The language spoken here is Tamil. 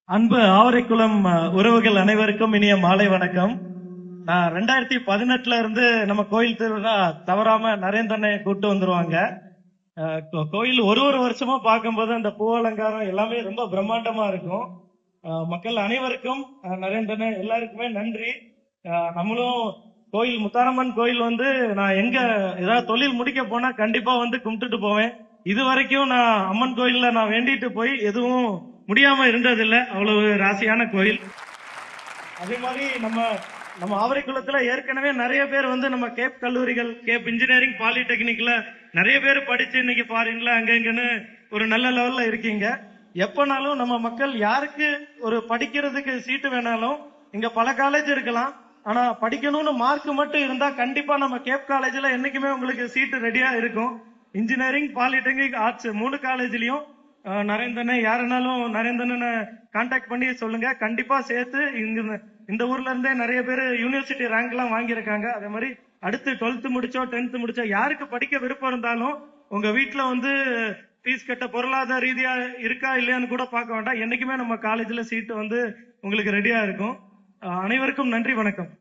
அன்பு ஆவரைக்குளம் உறவுகள் அனைவருக்கும் இனிய மாலை வணக்கம். நான் 2018 இருந்து நம்ம கோயில் திருவிழா தவறாம நரேந்திரனை கூட்டு வந்துருவாங்க. கோயில் ஒரு வருஷமும் பார்க்கும்போது அந்த பூ அலங்காரம் எல்லாமே ரொம்ப பிரம்மாண்டமா இருக்கும். மக்கள் அனைவருக்கும் நரேந்திரனை எல்லாருக்குமே நன்றி. நம்மளும் கோயில் முத்தாரம்மன் கோயில் வந்து நான் எங்க ஏதாவது தொழில் முடிக்க போனா கண்டிப்பா வந்து கும்பிட்டுட்டு போவேன். இது வரைக்கும் நான் அம்மன் கோயில்ல நான் வேண்டிட்டு போய் எதுவும் முடியாம இருந்ததில்லை. அவ்வளவு ராசியான கோயில். அதே மாதிரி நம்ம நம்ம ஆவரைக்குளத்துல ஏற்கனவே நிறைய பேர் வந்து நம்ம கேப் கல்லூரிகள், கேப் இன்ஜினியரிங், பாலிடெக்னிக்ல நிறைய பேர் படிச்சு இன்னைக்கு ஃபாரின்ல அங்க இங்கன்னு ஒரு நல்ல லெவல்ல இருக்கீங்க. எப்பனாலும் நம்ம மக்கள் யாருக்கு ஒரு படிக்கிறதுக்கு சீட்டு வேணாலும் இங்க பல காலேஜ் இருக்கலாம். ஆனா படிக்கணும்னு மார்க் மட்டும் இருந்தா கண்டிப்பா நம்ம கேப் காலேஜ்ல என்னைக்குமே உங்களுக்கு சீட்டு ரெடியா இருக்கும். இன்ஜினியரிங், பாலிடெக்னிக், ஆர்ட்ஸ் 3 காலேஜ்லயும் நரேந்திரனை யாருனாலும் நரேந்திரனை கான்டாக்ட் பண்ணி சொல்லுங்க. கண்டிப்பா சேர்த்து இந்த ஊர்ல இருந்தே நிறைய பேர் யூனிவர்சிட்டி ரேங்க் எல்லாம் வாங்கியிருக்காங்க. அதே மாதிரி அடுத்து 12th முடிச்சோ 10th முடிச்சோ யாருக்கு படிக்க விருப்பம் இருந்தாலும் உங்க வீட்டுல வந்து ஃபீஸ் கட்ட பொருளாதார ரீதியா இருக்கா இல்லையான்னு கூட பார்க்க வேண்டாம். என்னைக்குமே நம்ம காலேஜ்ல சீட்டு வந்து உங்களுக்கு ரெடியா இருக்கும். அனைவருக்கும் நன்றி, வணக்கம்.